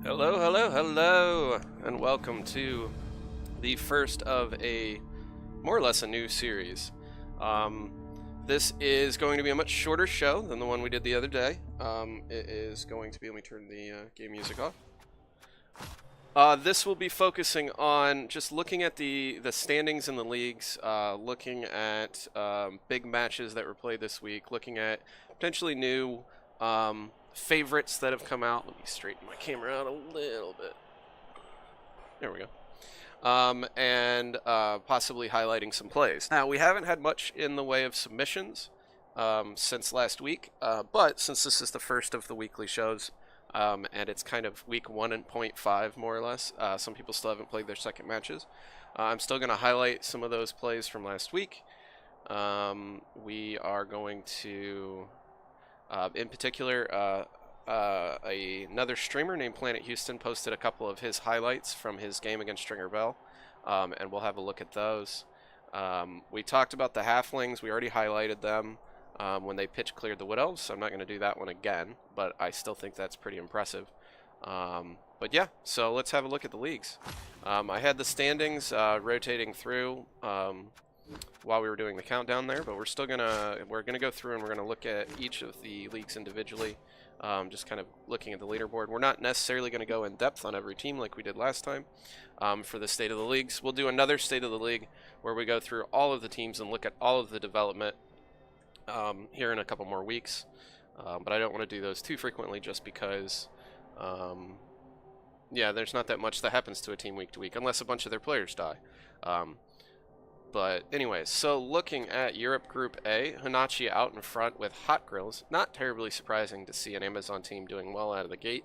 Hello, hello, hello, and welcome to the first of a more or less a new series. Um, this is going to be a much shorter show than the one we did the other day. It is going to be, let me turn the game music off. This will be focusing on just looking at the standings in the leagues, looking at big matches that were played this week, looking at potentially new favorites that have come out. Let me straighten my camera out a little bit. There we go. And possibly highlighting some plays. Now, we haven't had much in the way of submissions since last week, but since this is the first of the weekly shows, and it's kind of week 1.5 more or less, some people still haven't played their second matches. I'm still going to highlight some of those plays from last week. We are going to, in particular, another streamer named PlanetHouston posted a couple of his highlights from his game against Stringer Bell, and we'll have a look at those. We talked about the halflings. We already highlighted them when they pitch cleared the Wood Elves, so I'm not going to do that one again, but I still think that's pretty impressive. But yeah, so let's have a look at the leagues. I had the standings rotating through while we were doing the countdown there, but we're gonna go through and we're gonna look at each of the leagues individually. Just kind of looking at the leaderboard. We're not necessarily going to go in depth on every team like we did last time for the State of the Leagues. We'll do another State of the League where we go through all of the teams and look at all of the development here in a couple more weeks. But I don't want to do those too frequently just because, yeah, there's not that much that happens to a team week to week unless a bunch of their players die. But anyways, so looking at Europe Group A, Hanachi out in front with Hot Grills. Not terribly surprising to see an Amazon team doing well out of the gate.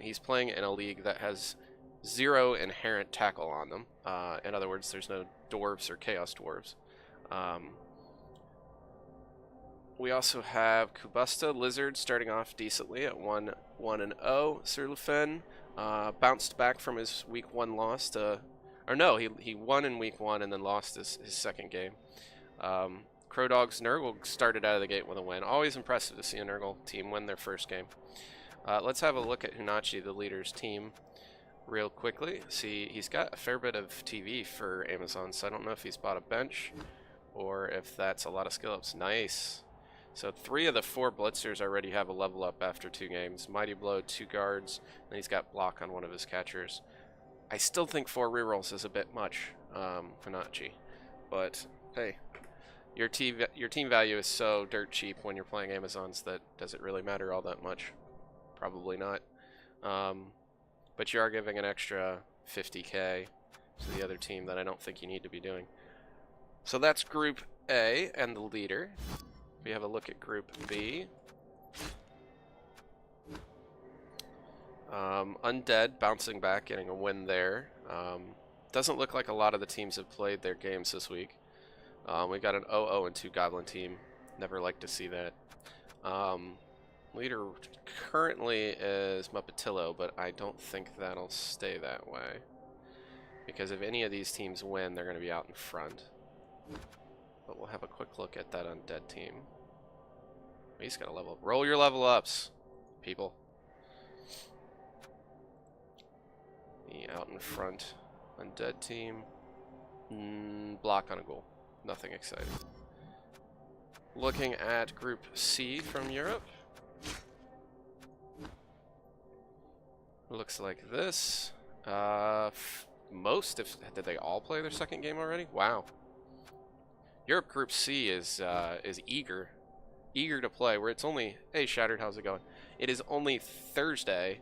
He's playing in a league that has 0 inherent tackle on them. In other words, there's no dwarves or chaos dwarves. We also have Kubusta Lizard starting off decently at 1-0. Sir Lufen bounced back from his week 1 loss to... Or no, he won in week 1 and then lost his second game. Crow Dogs Nurgle started out of the gate with a win. Always impressive to see a Nurgle team win their first game. Let's have a look at Hunachi, the leader's team, real quickly. See, he's got a fair bit of TV for Amazon, so I don't know if he's bought a bench or if that's a lot of skill ups. Nice. So 3 of the 4 blitzers already have a level up after 2 games. Mighty Blow, 2 guards, and he's got block on one of his catchers. I still think 4 rerolls is a bit much, Funachi, but hey, your team value is so dirt cheap when you're playing Amazons that does it really matter all that much? Probably not. But you are giving an extra 50k to the other team that I don't think you need to be doing. So that's Group A and the leader. We have a look at Group B. Undead bouncing back, getting a win there. Doesn't look like a lot of the teams have played their games this week. We got an 0-0-2 Goblin team. Never like to see that. Leader currently is Muppetillo, but I don't think that'll stay that way. Because if any of these teams win, they're going to be out in front. But we'll have a quick look at that Undead team. He's got a level up. Roll your level ups, people. The out in front Undead team. Block on a goal. Nothing exciting. Looking at Group C from Europe. Looks like this. Did they all play their second game already? Wow. Europe Group C is eager to play. Where it's only, hey Shattered, how's it going? It is only Thursday,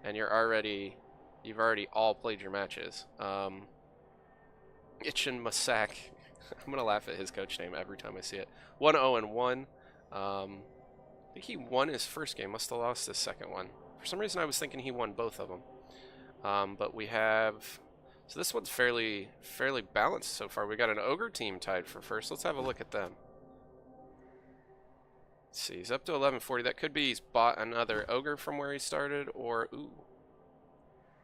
and you've already all played your matches. Itchin Masak. I'm gonna laugh at his coach name every time I see it. 1-0-1. I think he won his first game. Must have lost his second one. For some reason, I was thinking he won both of them. But we have. So this one's fairly balanced so far. We got an Ogre team tied for first. Let's have a look at them. Let's see, he's up to 1140. That could be he's bought another Ogre from where he started, or ooh,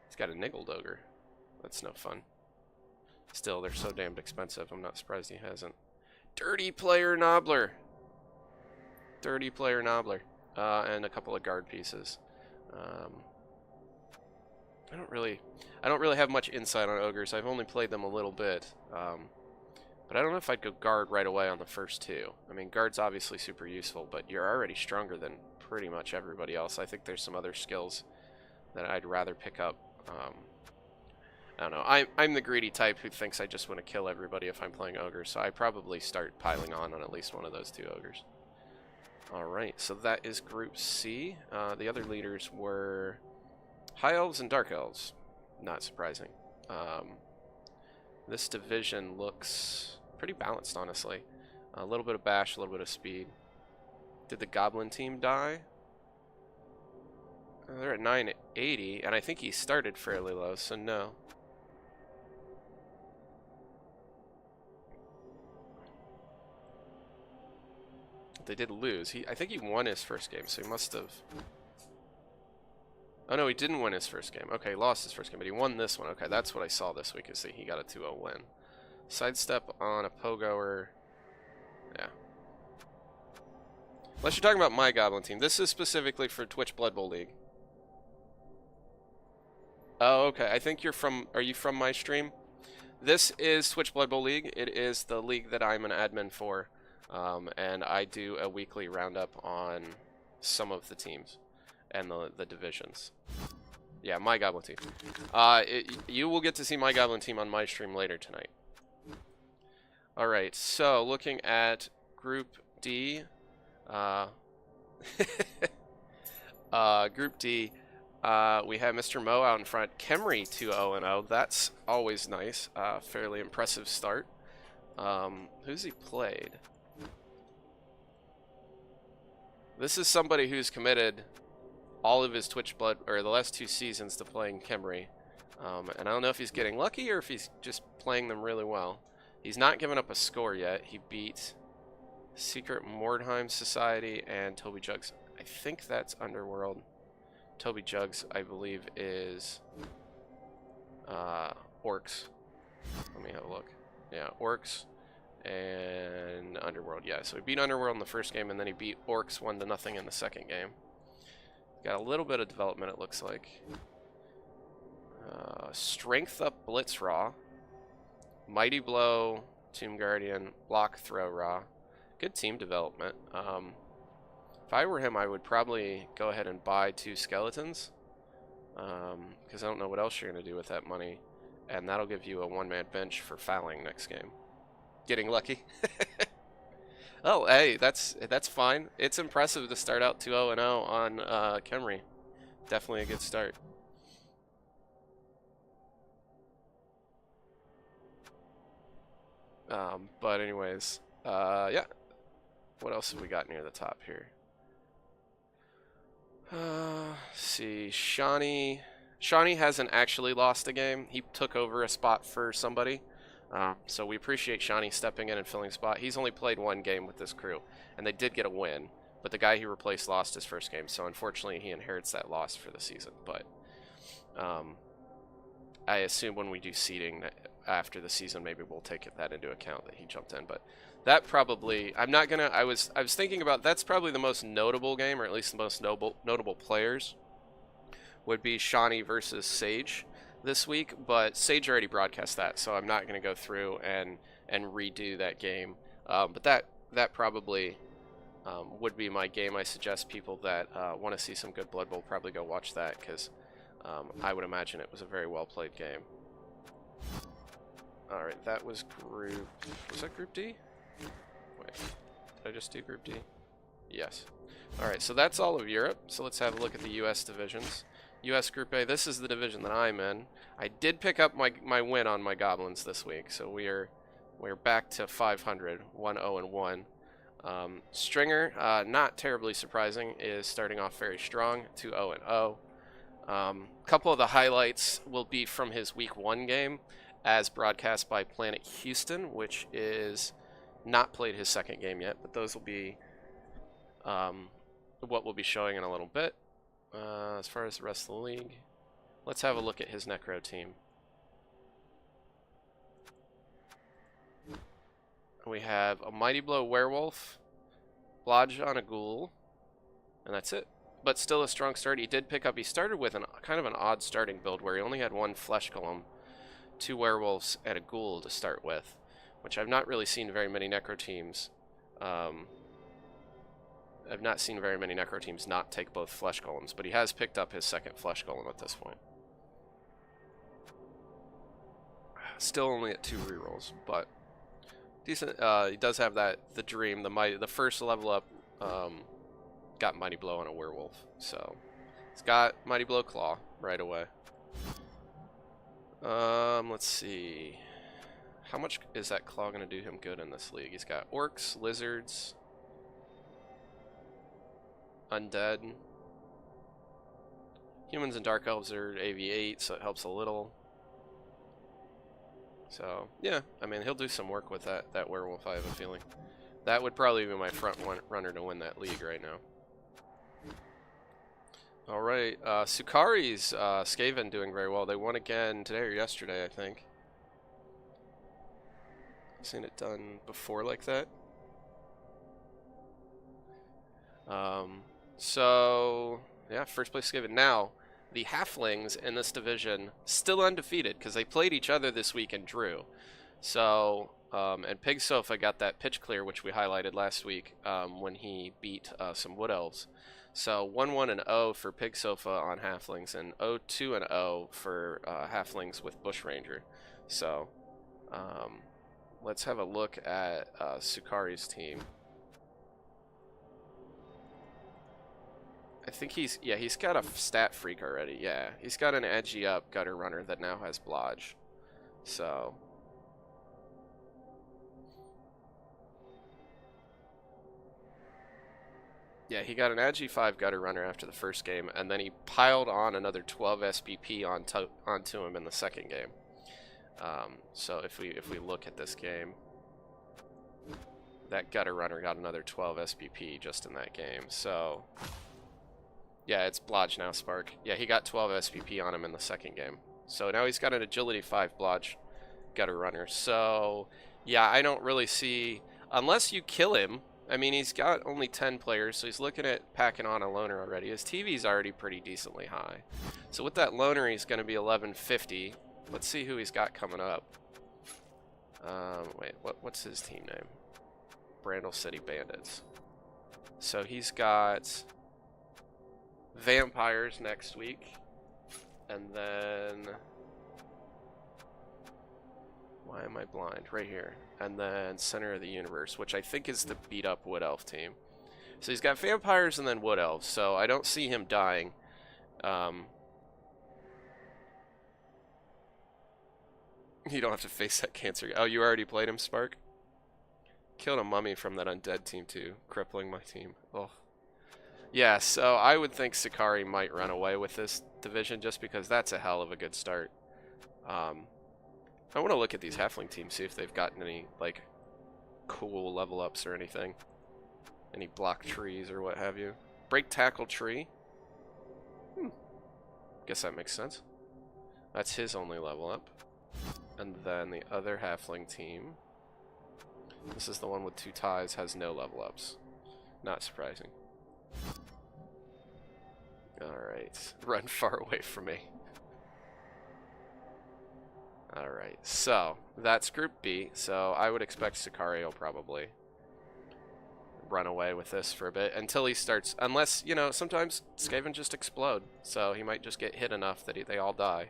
he's got a Niggled Ogre. That's no fun. Still, they're so damned expensive. I'm not surprised he hasn't. Dirty Player Nobbler. Dirty Player Nobbler. And a couple of guard pieces. I don't really have much insight on ogres. I've only played them a little bit. But I don't know if I'd go guard right away on the first two. I mean, guard's obviously super useful, but you're already stronger than pretty much everybody else. I think there's some other skills that I'd rather pick up. I don't know. I'm the greedy type who thinks I just want to kill everybody if I'm playing ogres, so I probably start piling on at least one of those two ogres. Alright, so that is Group C. The other leaders were High Elves and Dark Elves. Not surprising. This division looks pretty balanced, honestly. A little bit of bash, a little bit of speed. Did the Goblin team die? They're at 980, and I think he started fairly low, so no. They did lose. I think he won his first game, so he must have... Oh no, he didn't win his first game. Okay, he lost his first game, but he won this one. Okay, that's what I saw this week, is that he got a 2-0 win. Sidestep on a pogoer. Yeah. Unless you're talking about my Goblin team. This is specifically for Twitch Blood Bowl League. Oh, okay. I think you're from... Are you from my stream? This is Twitch Blood Bowl League. It is the league that I'm an admin for. And I do a weekly roundup on some of the teams and the divisions. Yeah, my Goblin team. You will get to see my Goblin team on my stream later tonight. Alright, so looking at Group D. Group D, we have Mr. Mo out in front. Kemri 2-0-0. That's always nice. Fairly impressive start. Who's he played? This is somebody who's committed all of his Twitch Blood, or the last 2 seasons, to playing Kemri. And I don't know if he's getting lucky or if he's just playing them really well. He's not given up a score yet. He beat Secret Mordheim Society and Toby Jugs. I think that's Underworld. Toby Jugs, I believe, is Orcs. Let me have a look. Yeah, Orcs and Underworld. Yeah, so he beat Underworld in the first game, and then he beat Orcs 1-0 in the second game. Got a little bit of development, it looks like. Strength up Blitz Raw. Mighty Blow, Tomb Guardian, Block Throw Raw. Good team development. If I were him, I would probably go ahead and buy 2 skeletons. Because I don't know what else you're going to do with that money. And that'll give you a 1-man bench for fouling next game. Getting lucky. Oh, hey, that's fine. It's impressive to start out 2-0-0 on Kemri. Definitely a good start. But anyways, yeah. What else have we got near the top here? See, Shawnee hasn't actually lost a game. He took over a spot for somebody. So we appreciate Shawnee stepping in and filling a spot. He's only played 1 game with this crew, and they did get a win. But the guy he replaced lost his first game, so unfortunately he inherits that loss for the season. But I assume when we do seeding after the season, maybe we'll take that into account that he jumped in. But that probably, I'm not gonna. I was thinking about, that's probably the most notable game, or at least the most notable players would be Shawnee versus Sage this week. But Sage already broadcast that, so I'm not gonna go through and redo that game. But that probably would be my game. I suggest people that want to see some good Blood Bowl probably go watch that, because I would imagine it was a very well played game. Alright, that was Group... Was that Group D? Wait, did I just do Group D? Yes. Alright, so that's all of Europe. So let's have a look at the US divisions. US Group A, this is the division that I'm in. I did pick up my win on my Goblins this week, so we're back to 500, 1-0-1. Stringer, not terribly surprising, is starting off very strong, 2-0-0. Couple of the highlights will be from his Week 1 game, as broadcast by PlanetHouston, which is not played his second game yet, but those will be what we'll be showing in a little bit. As far as the rest of the league, let's have a look at his Necro team. We have a Mighty Blow Werewolf, Blodge on a Ghoul, and that's it. but still a strong start. He did pick up. He started with kind of an odd starting build where he only had 1 flesh golem, 2 werewolves, and a ghoul to start with, which I've not really seen very many necro teams. I've not seen very many necro teams not take both flesh golems, but he has picked up his 2nd flesh golem at this point. Still only at 2 rerolls, but decent. He does have the dream, the first level up. Got Mighty Blow on a werewolf, so he's got Mighty Blow Claw right away. Let's see. How much is that claw going to do him good in this league? He's got orcs, lizards, undead. Humans and dark elves are AV8, so it helps a little. So, yeah, I mean, he'll do some work with that werewolf, I have a feeling. That would probably be my front runner to win that league right now. Alright, Sukari's Skaven doing very well. They won again today or yesterday, I think. I've seen it done before like that. So, yeah, first place Skaven. Now, the Halflings in this division still undefeated because they played each other this week and drew. So, and Pig Sofa got that pitch clear, which we highlighted last week when he beat some Wood Elves. So 1-1-0 for Pig Sofa on Halflings, and 0-2-0 for Halflings with Bushranger. So let's have a look at Sukari's team. I think he's got a stat freak already. Yeah, he's got an edgy up gutter runner that now has blodge. So yeah, he got an edgy 5 gutter runner after the first game, and then he piled on another 12 SBP onto him in the second game. So if we look at this game, that gutter runner got another 12 SBP just in that game. So yeah, it's blodge now, Spark. Yeah, he got 12 SPP on him in the second game. So now he's got an agility 5 blodge gutter runner. So yeah, I don't really see, unless you kill him. I mean, he's got only 10 players, so he's looking at packing on a loner already. His TV's already pretty decently high. So with that loner, he's going to be 1150. Let's see who he's got coming up. Wait, what's his team name? Brandle City Bandits. So he's got Vampires next week, and then why am I blind? Right here. And then Center of the Universe, which I think is the beat up Wood Elf team. So he's got Vampires and then Wood Elves, so I don't see him dying. You don't have to face that cancer. Oh, you already played him, Spark? Killed a mummy from that undead team too, crippling my team. Oh. Yeah, so I would think Sukari might run away with this division just because that's a hell of a good start. I want to look at these Halfling teams, see if they've gotten any, like, cool level ups or anything. Any block trees or what have you. Break tackle tree. Guess that makes sense. That's his only level up. And then the other Halfling team. This is the one with 2 ties, has no level ups. Not surprising. Alright. Run far away from me. Alright, so that's Group B. So I would expect Sukari will probably run away with this for a bit until he starts, unless, you know, sometimes Skaven just explode. So he might just get hit enough that they all die.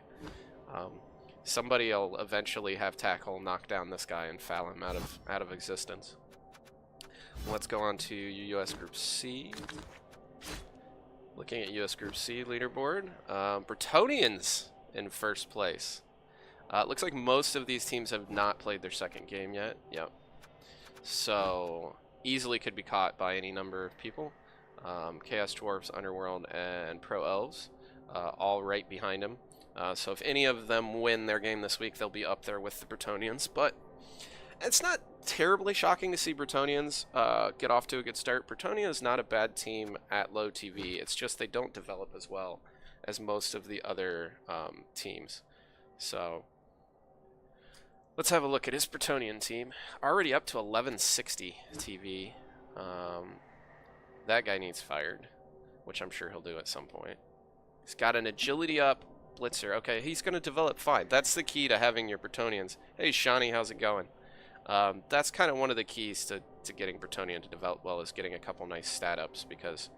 Somebody will eventually have tackle knock down this guy and foul him out of existence. Let's go on to US Group C. Looking at US Group C leaderboard, Bretonians in first place. It looks like most of these teams have not played their second game yet. Yep. So easily could be caught by any number of people. Chaos Dwarfs, Underworld, and Pro Elves, all right behind him. So if any of them win their game this week, they'll be up there with the Bretonians. But it's not terribly shocking to see Bretonians get off to a good start. Bretonia is not a bad team at low TV. It's just they don't develop as well as most of the other teams. So let's have a look at his Bretonian team. Already up to 1160 TV. That guy needs fired. which I'm sure he'll do at some point. He's got an agility up blitzer. Okay, he's going to develop fine. That's the key to having your Bretonians. Hey, Shawnee, how's it going? That's kind of one of the keys to getting Bretonian to develop well, is getting a couple nice stat ups, because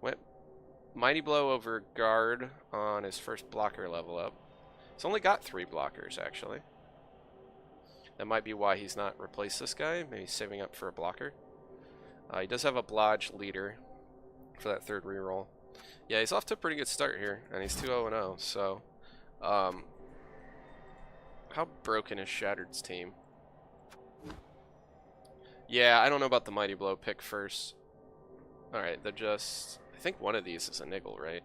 went Mighty Blow over guard on his first blocker level up. He's only got 3 blockers, actually. That might be why he's not replaced this guy. Maybe he's saving up for a blocker. He does have a Blodge leader for that 3rd reroll. Yeah, he's off to a pretty good start here, and he's 2-0-0, so... how broken is Shattered's team? Yeah, I don't know about the Mighty Blow pick first. Alright, they're just... I think one of these is a niggle, right?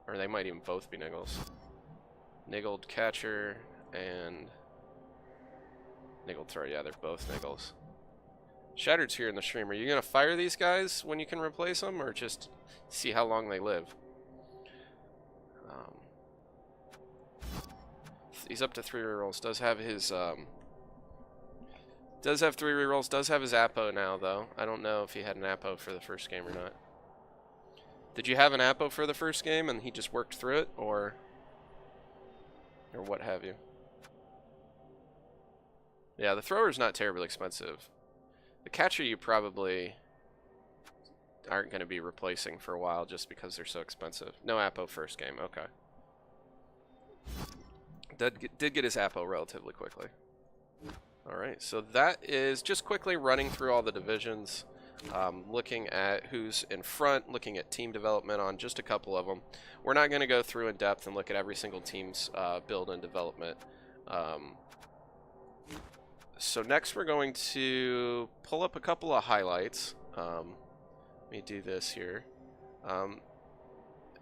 Or they might even both be niggles. Niggled catcher and... niggled throw. Yeah, they're both niggles. Shattered's here in the stream. Are you going to fire these guys when you can replace them, or just see how long they live? He's up to 3 rerolls. Does have his does have 3 rerolls. Does have his Apo now, though. I don't know if he had an Apo for the first game or not. Did you have an Apo for the first game and he just worked through it, or what have you? Yeah, the thrower's not terribly expensive. The catcher you probably aren't going to be replacing for a while just because they're so expensive. No Apo first game, okay. Did get his Apo relatively quickly. Alright, so that is just quickly running through all the divisions, looking at who's in front, looking at team development on just a couple of them. We're not going to go through in depth and look at every single team's build and development. So next we're going to pull up a couple of highlights. Let me do this here.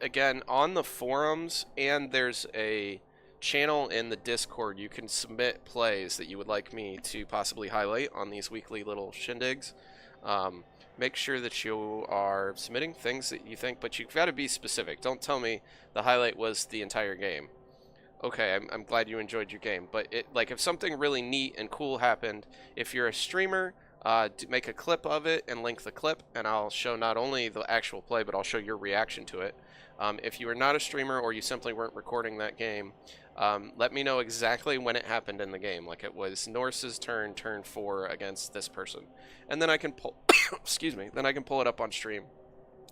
Again, on the forums, and there's a channel in the Discord, you can submit plays that you would like me to possibly highlight on these weekly little shindigs. Make sure that you are submitting things that you think, but you've got to be specific. Don't tell me the highlight was the entire game. Okay, I'm glad you enjoyed your game, but like if something really neat and cool happened, if you're a streamer, make a clip of it and link the clip, and I'll show not only the actual play, but I'll show your reaction to it. If you are not a streamer or you simply weren't recording that game, let me know exactly when it happened in the game. Like it was Norse's turn 4 against this person, and then I can pull, excuse me, then I can pull it up on stream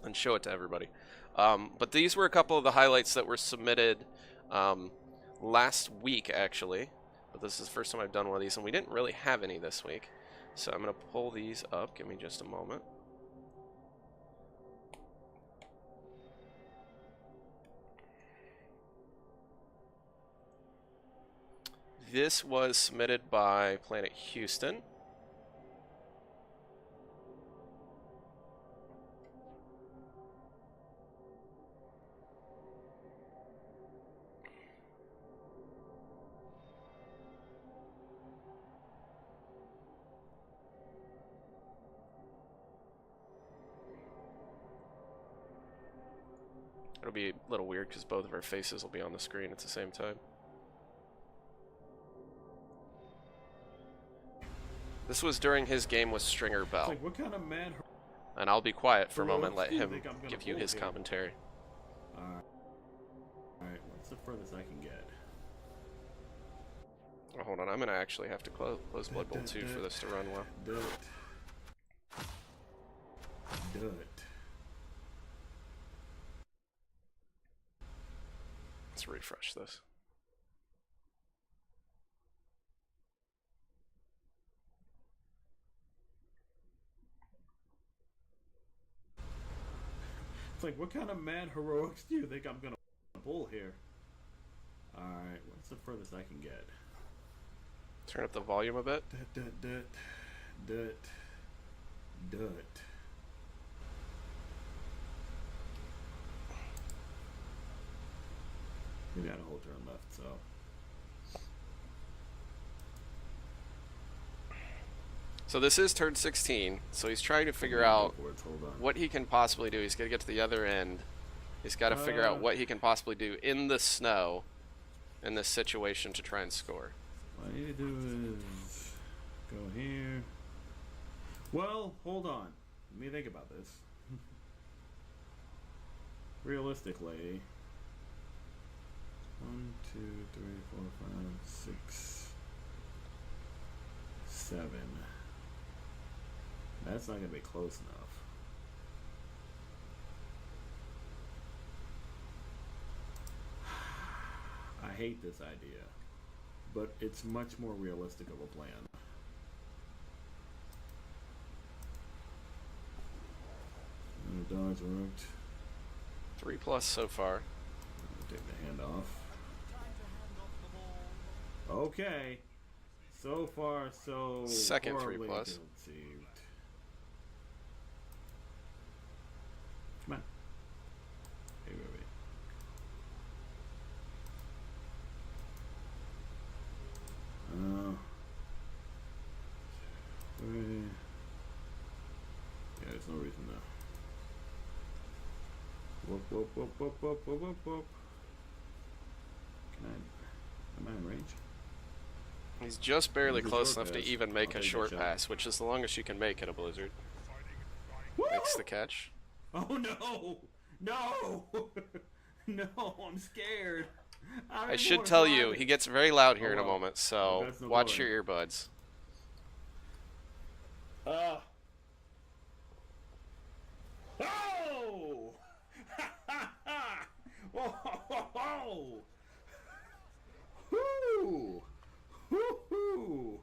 and show it to everybody. But these were a couple of the highlights that were submitted last week, actually. But this is the first time I've done one of these, and we didn't really have any this week. So I'm going to pull these up. Give me just a moment. This was submitted by PlanetHouston. It'll be a little weird because both of our faces will be on the screen at the same time. This was during his game with Stringer Bell. Like, what kind of man? And I'll be quiet for a moment, let him give you his commentary. Alright, what's the furthest I can get? Oh, hold on, I'm going to actually have to close Blood Bowl 2 for this to run well. Do it. Let's refresh this. It's like, what kind of mad heroics do you think I'm gonna pull here? Alright, what's the furthest I can get? Turn up the volume a bit. Do it. Maybe I had a whole turn left, so. So this is turn 16, so he's trying to figure out what he can possibly do. He's got to get to the other end. He's got to figure out what he can possibly do in the snow in this situation to try and score. What I need to do is go here. Well, hold on. Let me think about this. Realistically, 1, 2, 3, 4, 5, 6, 7. That's not gonna be close enough. I hate this idea, but it's much more realistic of a plan. Dodge worked. 3+ so far. Take the hand off. Okay. So far, so Second horribly 3+. conceived. Come on. Hey, baby. Yeah, there's no reason to. Whoop, whoop, whoop, whoop, whoop, whoop, whoop, whoop. Am I in range? He's just barely Here's a close short enough to pass. even make I'll a take short that shot. pass, which is the longest you can make in a blizzard. Woo! Makes the catch. Oh no! No! No, I'm scared. I should tell you, he gets very loud here in a well. moment, so That's no watch going. your earbuds. Oh! Whoa! Whoo! Woo-hoo!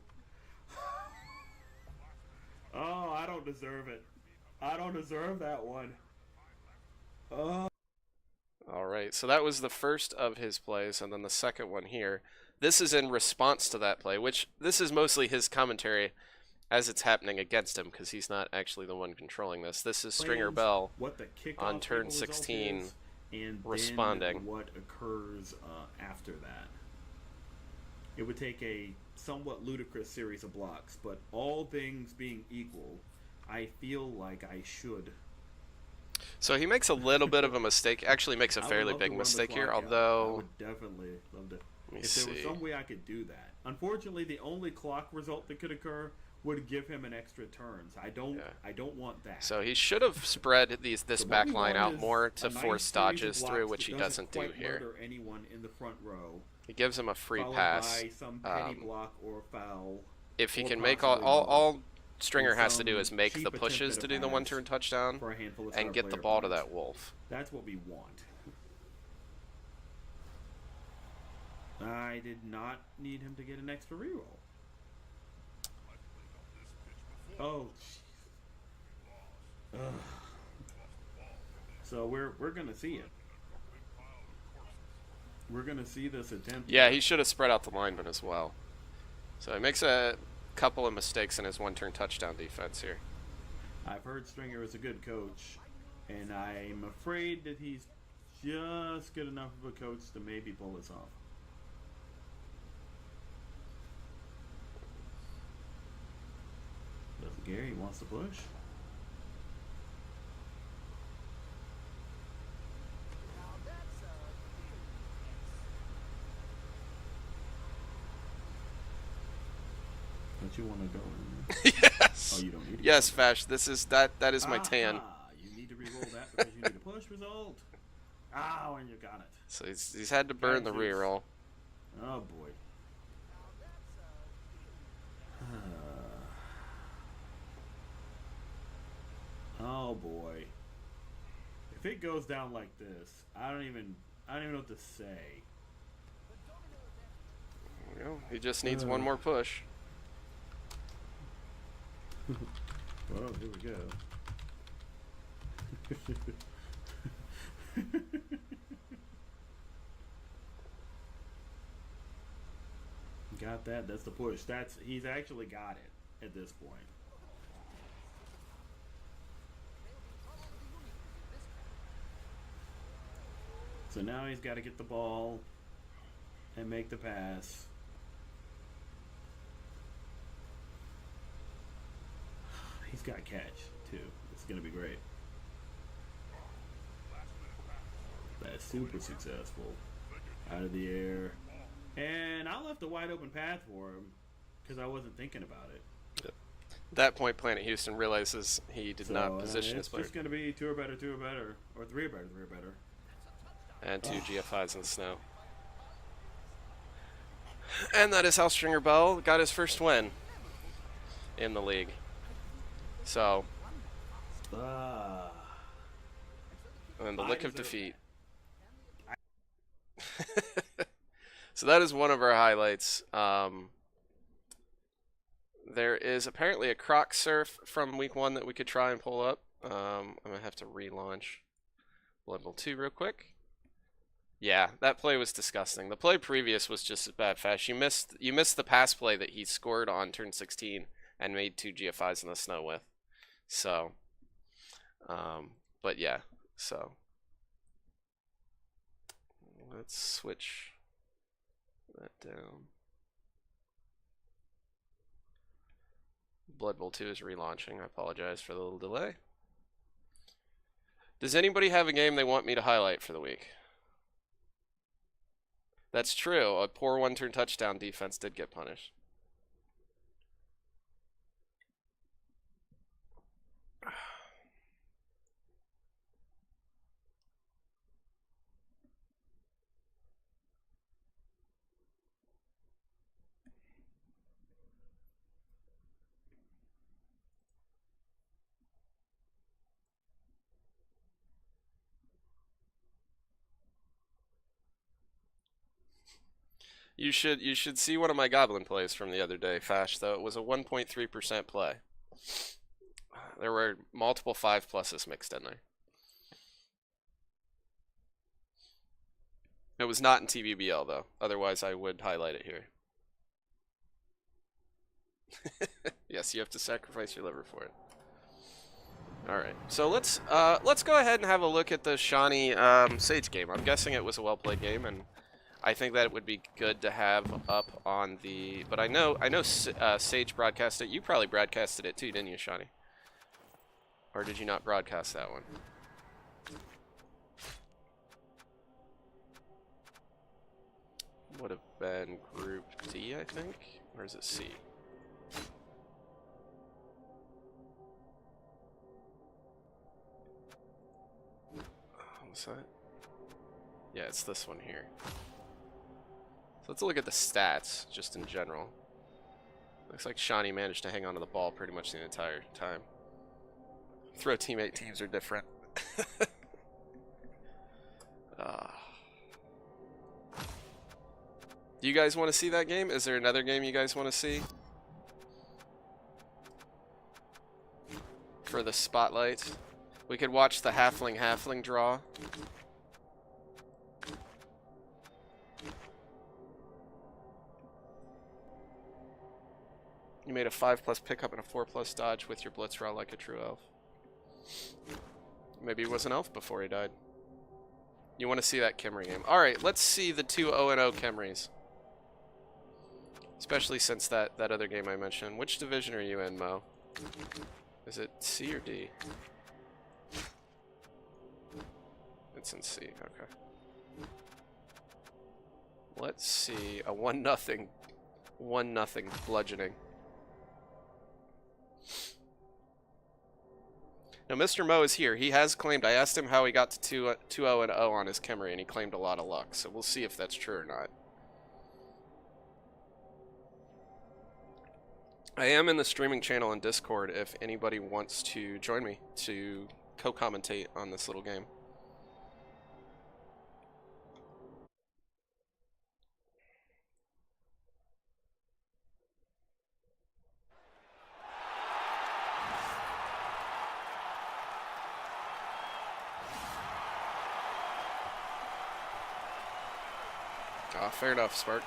Oh, I don't deserve it. I don't deserve that one. Oh. Alright, so that was the first of his plays, and then the second one here. This is in response to that play, which this is mostly his commentary as it's happening against him, because he's not actually the one controlling this. This is Stringer Bell what the kickoff on turn table result 16 is, and responding. then what occurs after that. It would take a somewhat ludicrous series of blocks, but all things being equal, I feel like I should. So he makes a little bit of a mistake, actually makes a I would fairly love to big run the mistake here, clock out. I although... would definitely love to. Let me If there was see. some way I could do that. Unfortunately, the only clock result that could occur would give him an extra turns. I don't want that. So he should have spread this So what back we line want out is more a to nice force series of dodges blocks through, which that he doesn't do quite here. murder anyone in the front row. He gives him a free Followed pass. by some petty block or foul. If he or can make possibly all more. Stringer Or has to do some is make cheap the attempt pushes at to a do the pass one-turn touchdown for a handful of and star get the player ball to points. that wolf. That's what we want. I did not need him to get an extra reroll. Oh, jeez. So we're gonna see it. We're gonna see this attempt. Yeah, he should have spread out the lineman as well. So he makes a couple of mistakes in his one-turn touchdown defense here. I've heard Stringer is a good coach, and I'm afraid that he's just good enough of a coach to maybe pull this off. Doesn't Gary wants to push? Don't you want to go in there? Yes. Oh, you don't need to. Yes, Fash. This is that is my tan. You need to re-roll that because you need a push result. Oh, and you got it. So he's had to burn the Gotcha. reroll. Oh boy. Oh boy. If it goes down like this, I don't even know what to say. You know, he just needs one more push. Well, here we go. Got that. That's the push. He's actually got it at this point. So now he's got to get the ball and make the pass. He's got catch too. It's gonna be great. That's super successful. Out of the air. And I left a wide open path for him because I wasn't thinking about it. that point, PlanetHouston realizes he did not position his it's player. just going to be 2 or better, 2 or better, or 3 or better, 3 or better. And 2 GFIs in the snow. And that is how Stringer Bell got his first win in the league. So, and the lick of defeat. So that is one of our highlights. There is apparently a croc surf from week 1 that we could try and pull up. I'm gonna have to relaunch Blood Bowl 2 real quick. Yeah, that play was disgusting. The play previous was just as bad. Fash, you missed the pass play that he scored on turn 16 and made 2 GFIs in the snow with. So, but yeah, so let's switch that down. Blood Bowl 2 is relaunching. I apologize for the little delay. Does anybody have a game they want me to highlight for the week? That's true. A poor 1-turn touchdown defense did get punished. You should see one of my goblin plays from the other day, Fash, though. It was a 1.3% play. There were multiple 5+s mixed in there. It was not in TVBL, though. Otherwise, I would highlight it here. Yes, you have to sacrifice your liver for it. All right, so let's go ahead and have a look at the Shawnee Sage game. I'm guessing it was a well-played game, and I think that it would be good to have up on the. But I know Sage broadcast it. You probably broadcasted it too, didn't you, Shawnee? Or did you not broadcast that one? Would have been Group D, I think, or is it C? What's that? Yeah, it's this one here. So let's look at the stats, just in general. Looks like Shawnee managed to hang on to the ball pretty much the entire time. Throw teammate teams are different. Do you guys want to see that game? Is there another game you guys want to see? For the spotlight. We could watch the halfling draw. You made a 5+ pickup and a 4+ dodge with your blitz route like a true elf. Maybe he was an elf before he died. You want to see that Kimry game. Alright, let's see the 2 0-0 Kimrys. Especially since that other game I mentioned. Which division are you in, Mo? Is it C or D? It's in C, okay. Let's see. A 1-0 bludgeoning. Now, Mr. Mo is here. He has claimed, I asked him how he got to 2-0-0 on his Kimry, and he claimed a lot of luck. So we'll see if that's true or not. I am in the streaming channel on Discord if anybody wants to join me to co-commentate on this little game. Ah, fair enough, Spark.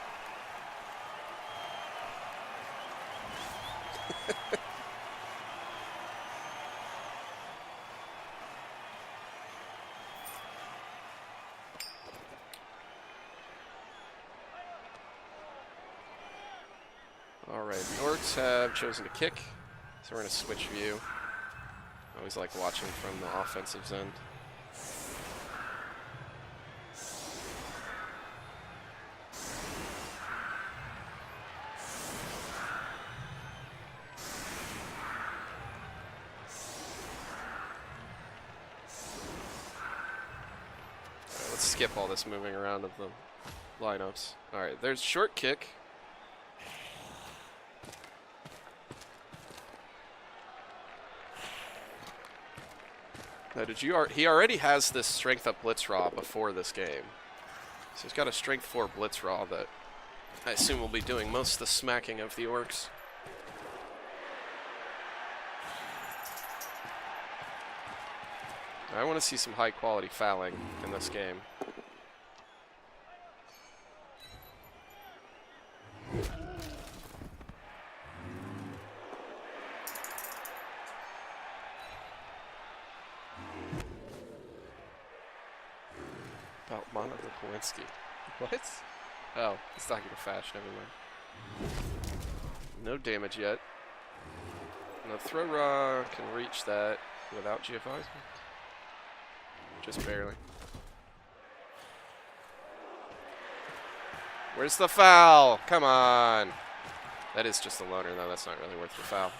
Alright, the Orcs have chosen to kick, so we're going to switch view. I always like watching from the offensive end. skip all this moving around of the lineups. All right, there's short kick. Now, he already has this strength up blitz raw before this game. So he's got a strength 4 blitz raw that I assume will be doing most of the smacking of the orcs. I want to see some high quality fouling in this game. About Mono Lipowinski. What? Oh, it's talking to Fash, never mind. No damage yet. No throw raw can reach that without GFIs. Just barely. Where's the foul? Come on. That is just a loner, though. That's not really worth the foul.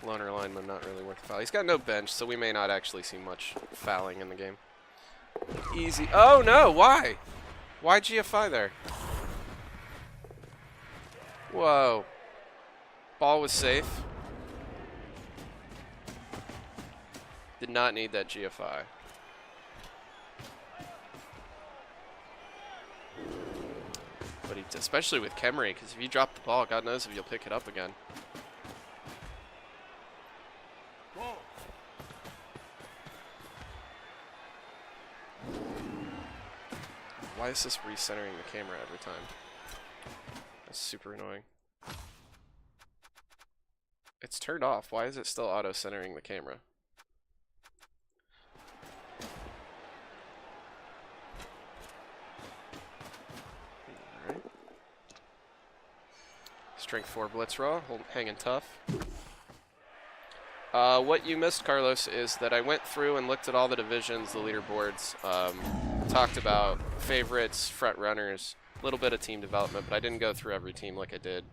Loner lineman, not really worth the foul. He's got no bench, so we may not actually see much fouling in the game. Easy. Oh, no. Why? Why GFI there? Whoa. Ball was safe. Did not need that GFI. But especially with Kemery, because if you drop the ball, God knows if you'll pick it up again. Whoa. Why is this recentering the camera every time? That's super annoying. It's turned off. Why is it still auto-centering the camera? Alright. Strength 4 blitz raw, hanging tough. What you missed, Carlos, is that I went through and looked at all the divisions, the leaderboards, talked about favorites, front runners, a little bit of team development, but I didn't go through every team like I did.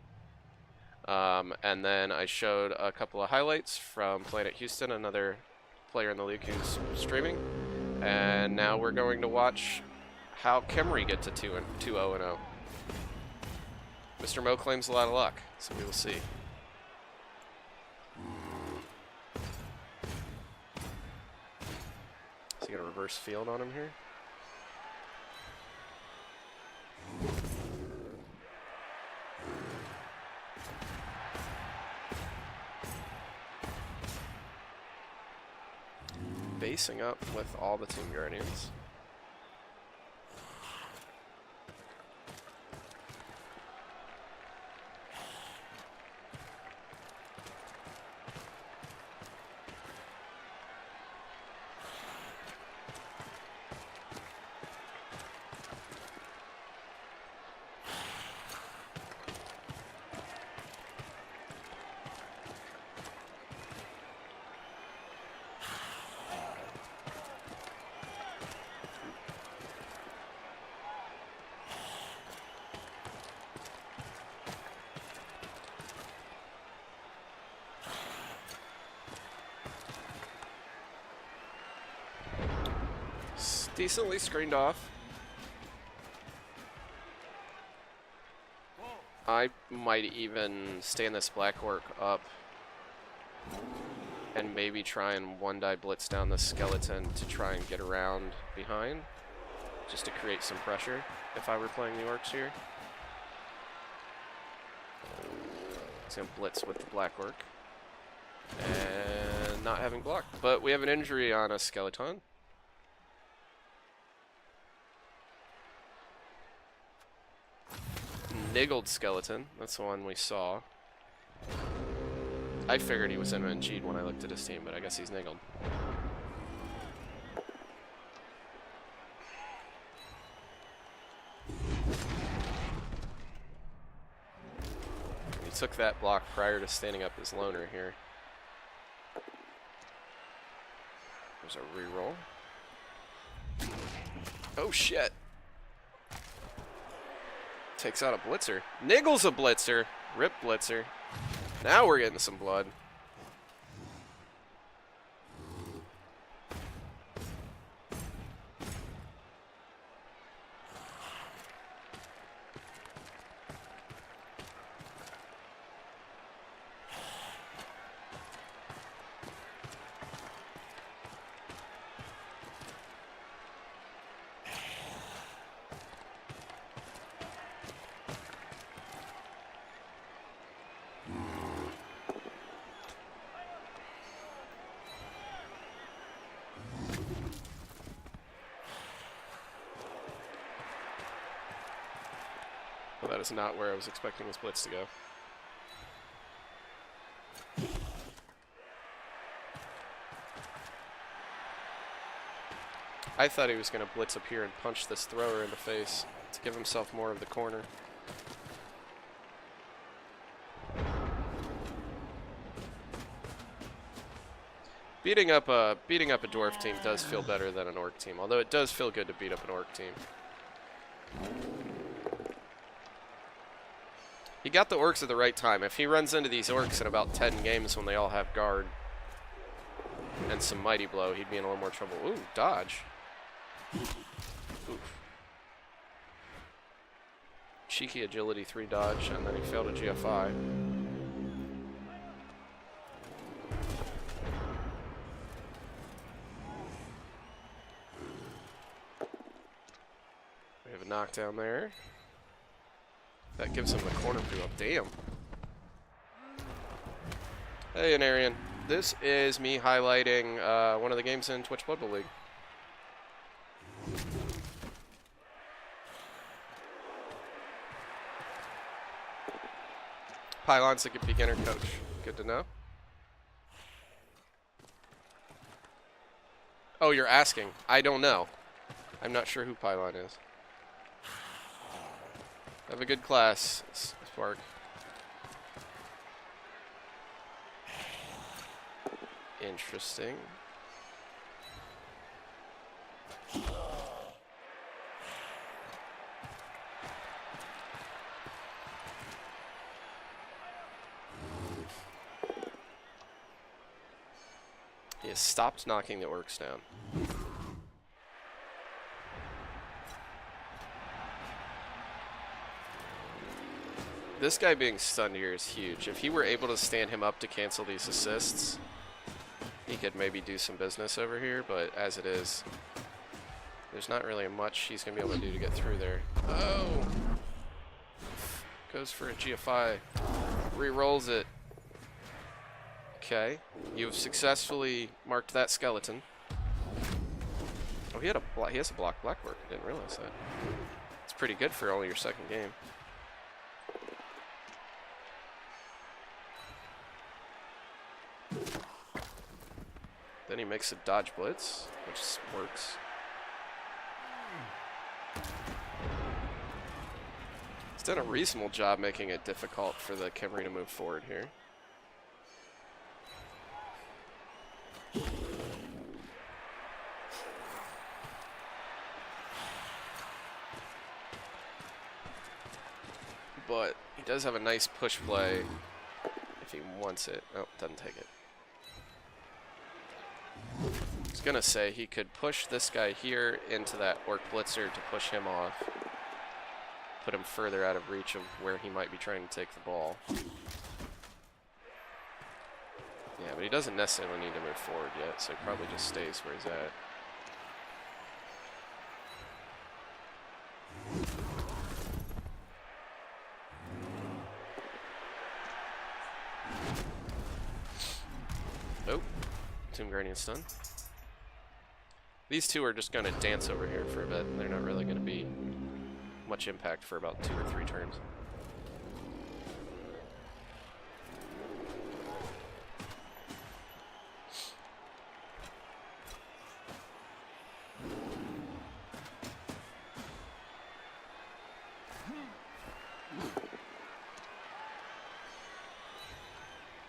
And then I showed a couple of highlights from PlanetHouston, another player in the league who's streaming. And now we're going to watch how Kemery get to 2-0-0. Mr. Mo claims a lot of luck, so we will see. So you got a reverse field on him here. Basing up with all the Team Guardians. Decently screened off. I might even stand this Black Orc up and maybe try and one-die blitz down the skeleton to try and get around behind, just to create some pressure if I were playing the Orcs here. He's going to blitz with the Black Orc and not having blocked, but we have an injury on a skeleton. Niggled skeleton, that's the one we saw. I figured he was MNG'd when I looked at his team, but I guess he's niggled. He took that block prior to standing up his loner here. There's a reroll. Oh shit! Takes out a blitzer. Niggles a blitzer. Rip blitzer. Now we're getting some blood. is not where I was expecting this blitz to go. I thought he was going to blitz up here and punch this thrower in the face to give himself more of the corner. Beating up a dwarf team does feel better than an orc team, although it does feel good to beat up an orc team. He got the orcs at the right time. If he runs into these orcs in about 10 games when they all have guard and some mighty blow, he'd be in a little more trouble. Ooh, dodge. Oof. Cheeky agility 3 dodge, and then he failed a GFI. We have a knockdown there. That gives him the corner view up. Damn. Hey, Anarian. This is me highlighting one of the games in Twitch Blood Bowl League. Pylon's a beginner coach. Good to know. Oh, you're asking. I don't know. I'm not sure who Pylon is. Have a good class, Spark. Interesting. He has stopped knocking the orcs down. This guy being stunned here is huge. If he were able to stand him up to cancel these assists, he could maybe do some business over here, but as it is, there's not really much he's going to be able to do to get through there. Oh! Goes for a GFI. Re-rolls it. Okay. You've successfully marked that skeleton. Oh, he has a block blackwork. I didn't realize that. It's pretty good for only your second game. Then he makes a dodge blitz, which works. He's done a reasonable job making it difficult for the Khemri to move forward here. But he does have a nice push play if he wants it. Oh, doesn't take it. I was gonna say he could push this guy here into that orc blitzer to push him off. Put him further out of reach of where he might be trying to take the ball. Yeah, but he doesn't necessarily need to move forward yet, so he probably just stays where he's at. Nope. Tomb Guardian stun. These two are just going to dance over here for a bit, and they're not really going to be much impact for about 2 or 3 turns.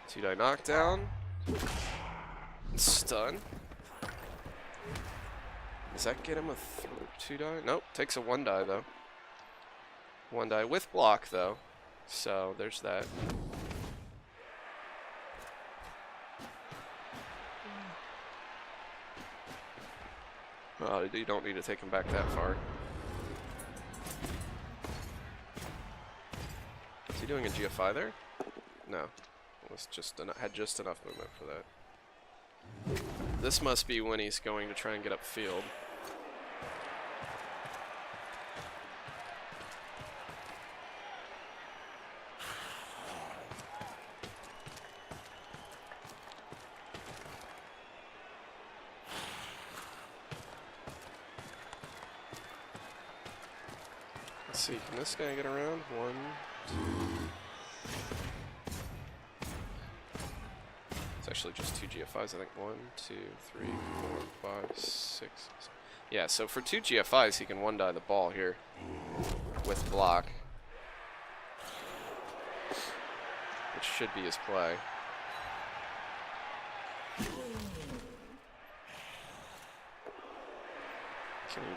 Two-die knockdown. Stun. Does that get him a 2-die? Nope, takes a 1-die though. 1-die with block though, so there's that. Oh, you don't need to take him back that far. Is he doing a GFI there? No, it was just had just enough movement for that. This must be when he's going to try and get upfield. see. Can this guy get around? 1, 2. It's actually just 2 GFIs, I think. 1, 2, 3, 4, 5, 6. Yeah, so for 2 GFIs, he can 1-die the ball here with block, which should be his play. Can he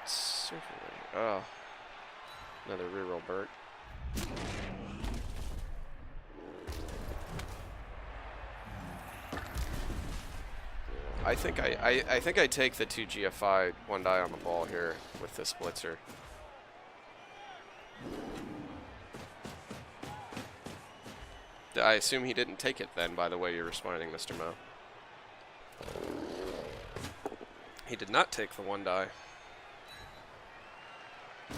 surf it? Oh, another reroll Burt. I think I take the 2 GFI 1-die on the ball here with this blitzer. I assume he didn't take it then, by the way you're responding, Mr. Mo. He did not take the 1-die.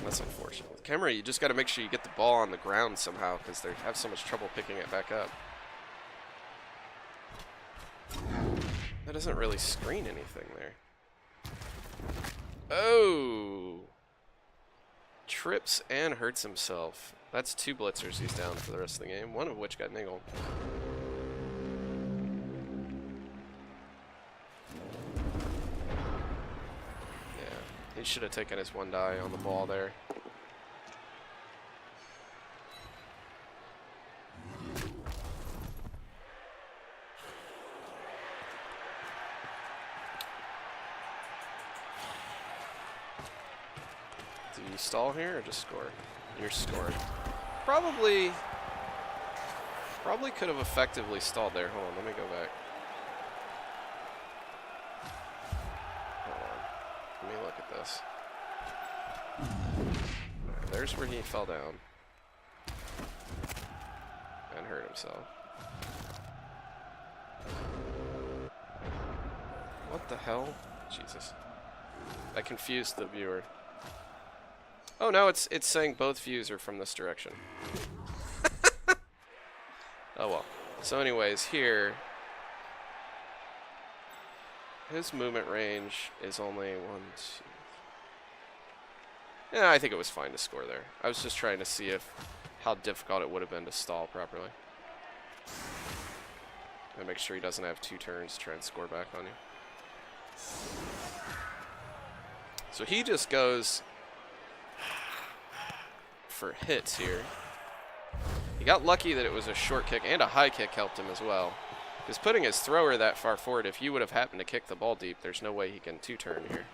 That's unfortunate. With camera, you just got to make sure you get the ball on the ground somehow, because they have so much trouble picking it back up. That doesn't really screen anything there. Oh! Trips and hurts himself. That's 2 blitzers he's down for the rest of the game, one of which got niggled. Yeah, he should have taken his 1-die on the ball there. Do you stall here or just score? You're scoring. Probably could have effectively stalled there. Hold on, let me go back. Hold on. Let me look at this. Right, there's where he fell down. And hurt himself. What the hell? Jesus. I confused the viewer. Oh, no, it's saying both views are from this direction. Oh, well. So anyways, here, his movement range is only 1, 2. Yeah, I think it was fine to score there. I was just trying to see how difficult it would have been to stall properly. And make sure he doesn't have 2 turns to try and score back on you. So he just goes for hits here. He got lucky that it was a short kick, and a high kick helped him as well. Because putting his thrower that far forward, if you would have happened to kick the ball deep, there's no way he can 2-turn here.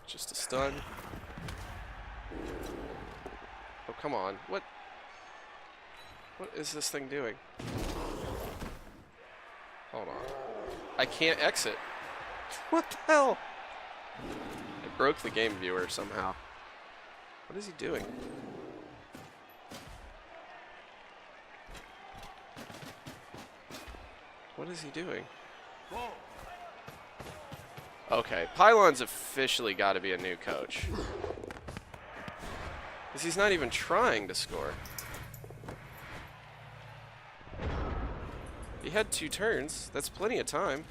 Just a stun. Oh, come on. What is this thing doing? Hold on. I can't exit. What the hell? It broke the game viewer somehow. What is he doing? What is he doing? Okay, Pylon's officially got to be a new coach. Because he's not even trying to score. He had 2 turns. That's plenty of time.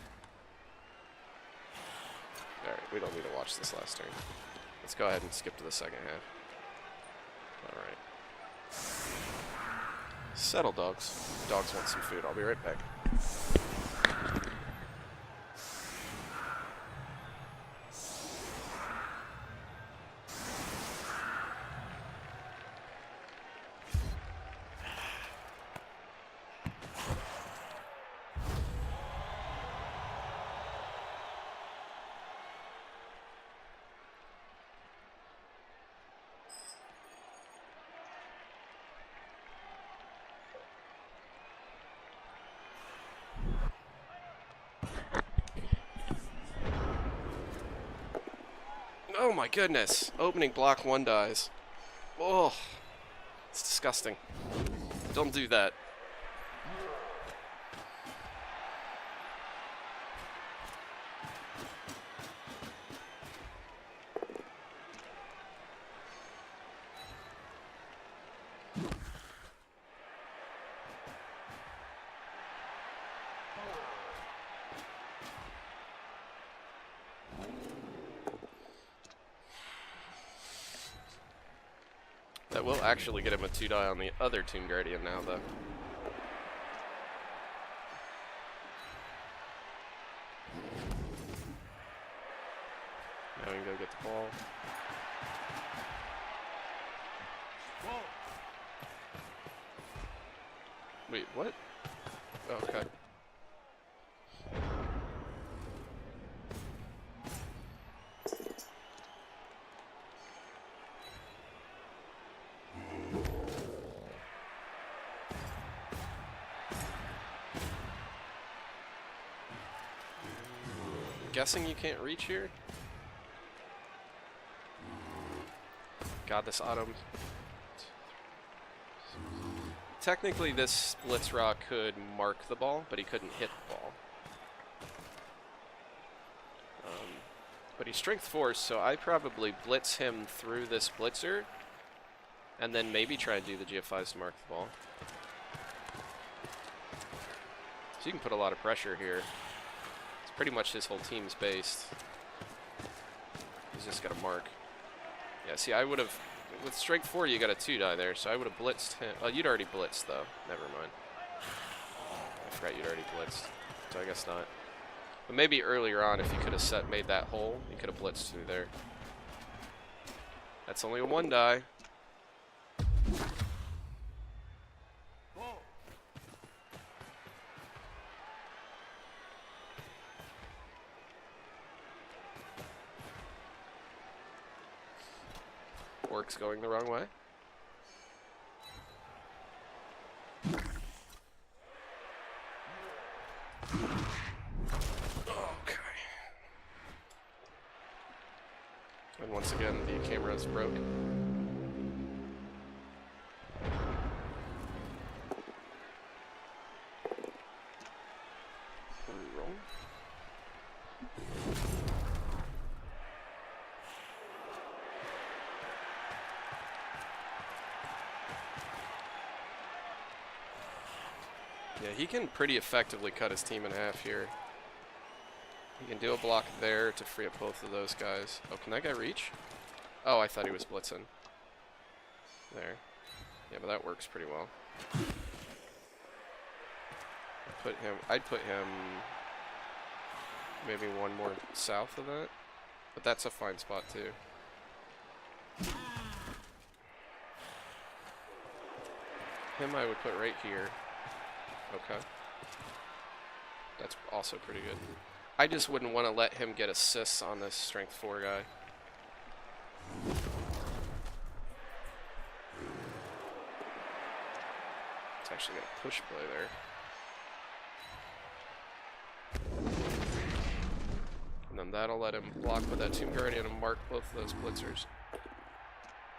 Alright, we don't need to watch this last turn. Let's go ahead and skip to the second half. Alright. Settle, dogs. Dogs want some food. I'll be right back. Oh my goodness. Opening block 1 dies. Oh, it's disgusting. Don't do that. That will actually get him a 2-die on the other Tomb Guardian now, though. Now we can go get the ball. Wait, what? Oh, okay. Guessing you can't reach here? God, this autumn. Technically, this Blitz Rock could mark the ball, but he couldn't hit the ball. But he's Strength 4, so I probably blitz him through this Blitzer, and then maybe try and do the GF5s to mark the ball. So you can put a lot of pressure here. It's pretty much his whole team's based. He's just got to mark. Yeah, see, I would have... With Strength 4, you got a 2-die there, so I would have blitzed him. Oh, you'd already blitzed, though. Never mind. I forgot you'd already blitzed, so I guess not. But maybe earlier on, if you could have made that hole, you could have blitzed through there. That's only a 1-die. Orc's going the wrong way. Okay. And once again, the camera is broken. Reroll. Yeah, he can pretty effectively cut his team in half here. He can do a block there to free up both of those guys. Oh, can that guy reach? Oh, I thought he was blitzing. There. Yeah, but that works pretty well. I'd put him maybe one more south of that. But that's a fine spot too. Him I would put right here. Okay. That's also pretty good. I just wouldn't want to let him get assists on this Strength 4 guy. It's actually got a push play there. And then that'll let him block with that Tomb Guardian and mark both of those blitzers.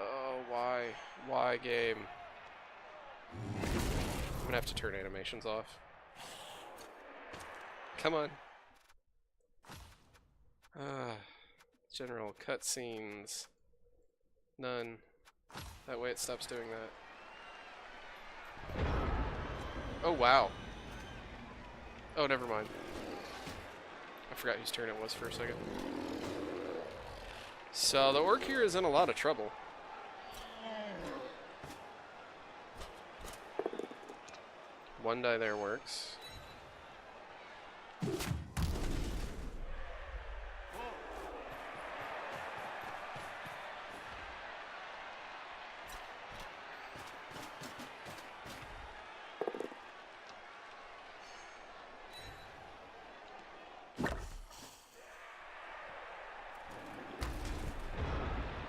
Oh, why? Why, game? I'm gonna have to turn animations off. Come on. General cutscenes. None. That way it stops doing that. Oh, wow. Oh, never mind. I forgot whose turn it was for a second. So the Orc here is in a lot of trouble. One die there works.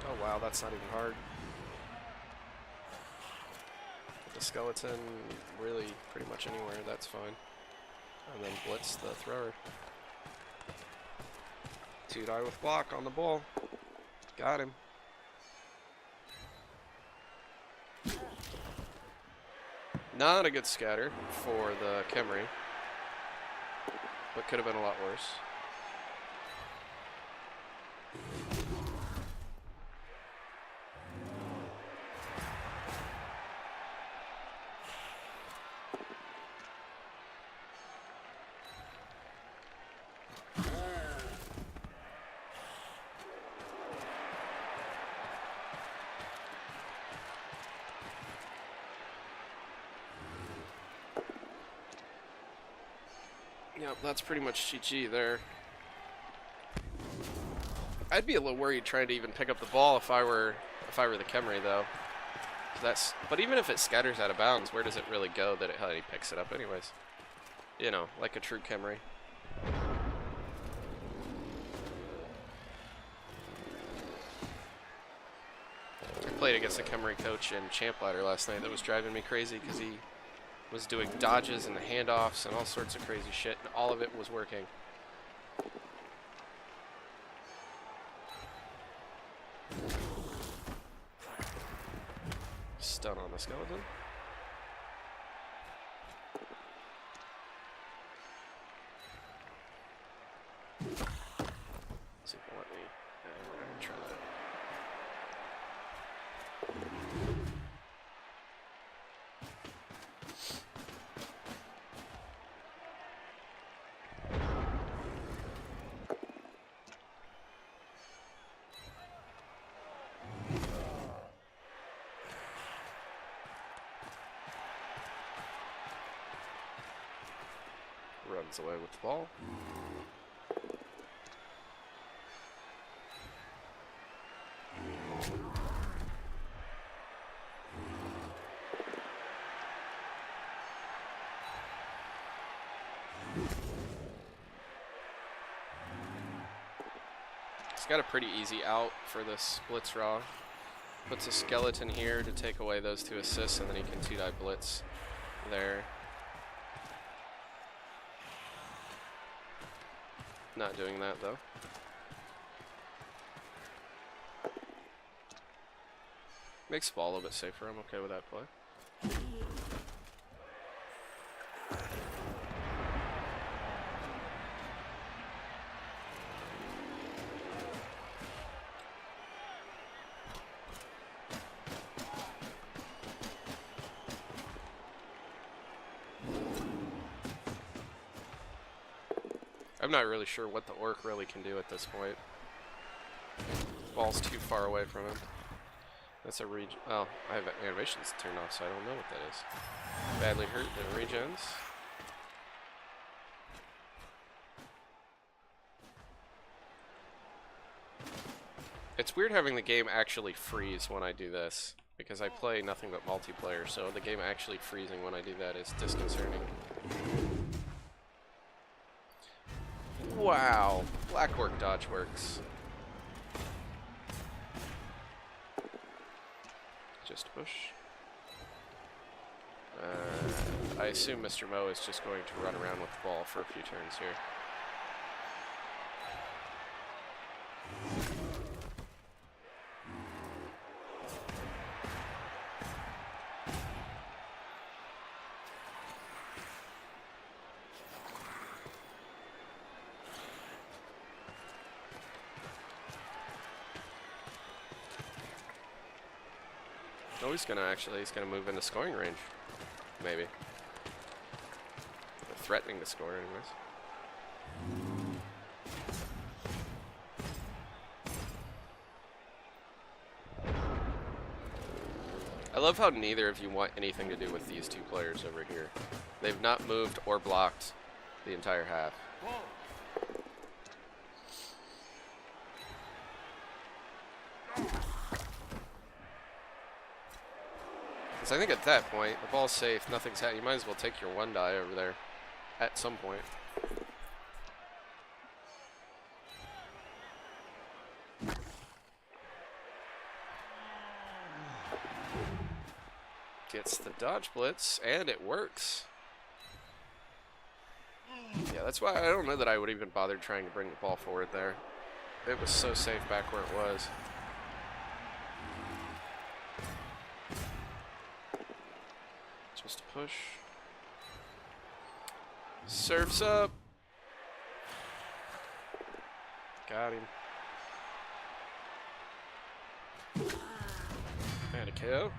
Oh wow, that's not even hard. The skeleton, really pretty much anywhere, that's fine. And then blitz the thrower. 2-die with block on the ball. Got him. Not a good scatter for the Khemri, but could have been a lot worse. Yep, that's pretty much GG there. I'd be a little worried trying to even pick up the ball if I were the Kemri though. But even if it scatters out of bounds, where does it really go that he picks it up anyways? You know, like a true Kemri. I played against a Kemri coach in Champ Ladder last night that was driving me crazy because he was doing dodges and handoffs and all sorts of crazy shit, and all of it was working. Stun on the skeleton. See if it'll let me. We're gonna try that. Runs away with the ball. He's got a pretty easy out for this blitz raw. Puts a skeleton here to take away those 2 assists, and then he can 2-die blitz there. Not doing that though. Makes the ball a little bit safer. I'm okay with that play. I'm not really sure what the orc really can do at this point. Ball's too far away from him. That's a regen. Oh, I have animations turned off, so I don't know what that is. Badly hurt, then regens. It's weird having the game actually freeze when I do this, because I play nothing but multiplayer, so the game actually freezing when I do that is disconcerting. Wow, Black Orc dodge works. Just push. I assume Mr. Mo is just going to run around with the ball for a few turns here. Oh, he's gonna move into scoring range. Maybe. Or threatening to score anyways. I love how neither of you want anything to do with these 2 players over here. They've not moved or blocked the entire half. So I think at that point, the ball's safe, nothing's happening. You might as well take your 1-die over there at some point. Gets the dodge blitz, and it works. Yeah, that's why I don't know that I would even bother trying to bring the ball forward there. It was so safe back where it was. Just a push. Surfs up. Got him. And a KO.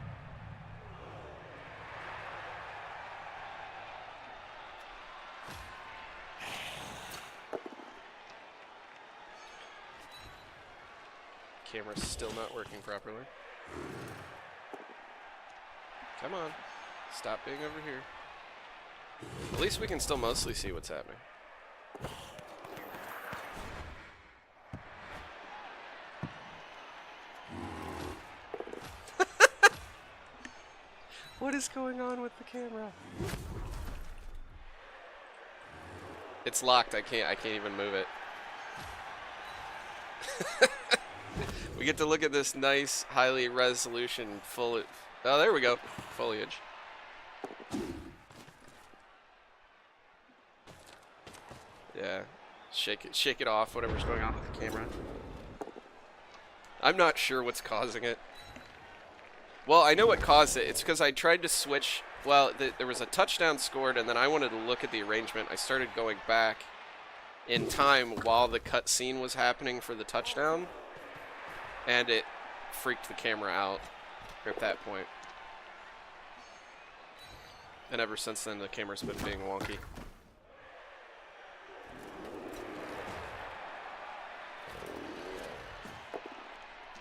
Camera's still not working properly. Come on. Stop being over here. At least we can still mostly see what's happening. What is going on with the camera? It's locked. I can't even move it. We get to look at this nice, highly resolution full. Oh, there we go. Foliage. Yeah. Shake it off, whatever's going on with the camera. I'm not sure what's causing it. Well, I know what caused it. It's because I tried to switch. Well, there was a touchdown scored, and then I wanted to look at the arrangement. I started going back in time while the cutscene was happening for the touchdown, and it freaked the camera out at that point. And ever since then, the camera's been being wonky.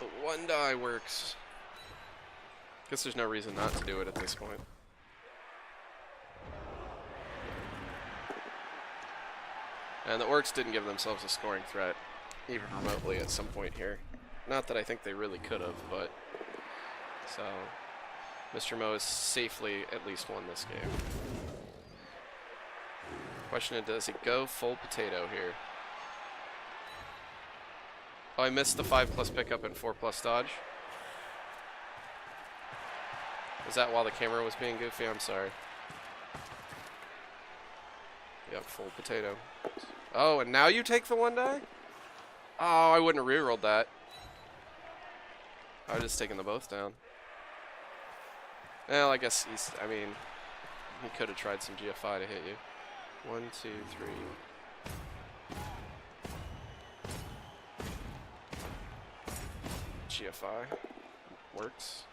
The one die works. Guess there's no reason not to do it at this point. And the orcs didn't give themselves a scoring threat, even remotely, at some point here. Not that I think they really could have, but... So, Mr. Mo has safely at least won this game. Question is, does he go full potato here? Oh, I missed the 5+ pickup and 4+ dodge. Was that while the camera was being goofy? I'm sorry. Yep, full potato. Oh, and now you take the one die? Oh, I wouldn't have rerolled that. I would have just taken the both down. Well, I guess he's, I mean, he could have tried some GFI to hit you. 1, 2, 3. GFI. Works.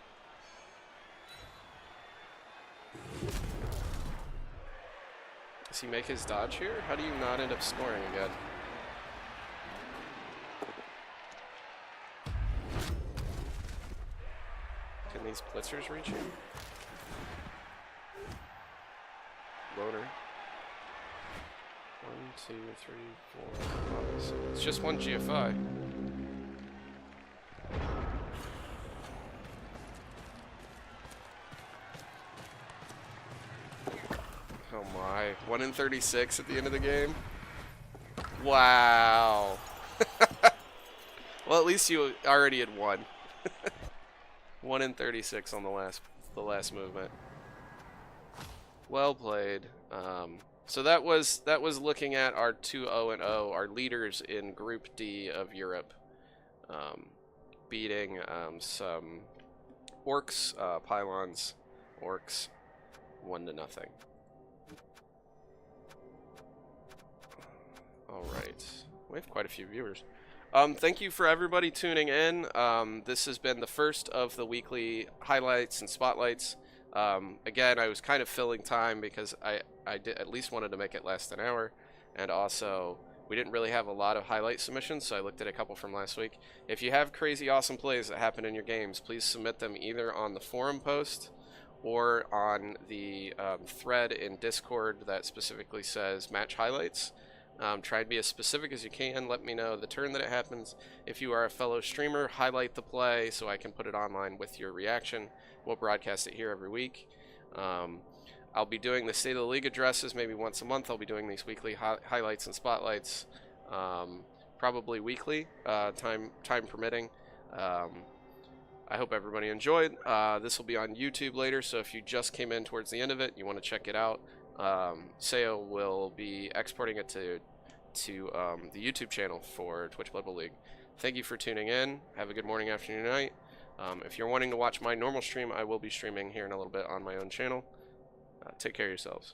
Does he make his dodge here? How do you not end up scoring again? Can these blitzers reach you? Loader. 1, 2, 3, 4, 5, 6. It's just one GFI. Oh my. 1 in 36 at the end of the game? Wow. Well, at least you already had won. 1 in 36 on the last movement. Well played. So that was looking at our 2-0-0, our leaders in Group D of Europe, beating some orcs, pylons, orcs, 1-0. All right, we have quite a few viewers. Thank you for everybody tuning in. This has been the first of the weekly highlights and spotlights. Again, I was kind of filling time because I did at least wanted to make it last an hour, and also we didn't really have a lot of highlight submissions, so I looked at a couple from last week. If you have crazy awesome plays that happen in your games, please submit them either on the forum post or on the thread in Discord that specifically says match highlights. Try to be as specific as you can. Let me know the turn that it happens. If you are a fellow streamer, highlight the play so I can put it online with your reaction. We'll broadcast it here every week. I'll be doing the State of the League addresses maybe once a month. I'll be doing these weekly highlights and spotlights, probably weekly, time permitting. I hope everybody enjoyed. This will be on YouTube later, so if you just came in towards the end of it, you want to check it out. Seo will be exporting it to the YouTube channel for Twitch Blood Bowl League. Thank you for tuning in. Have a good morning, afternoon, night. If you're wanting to watch my normal stream, I will be streaming here in a little bit on my own channel. Take care of yourselves.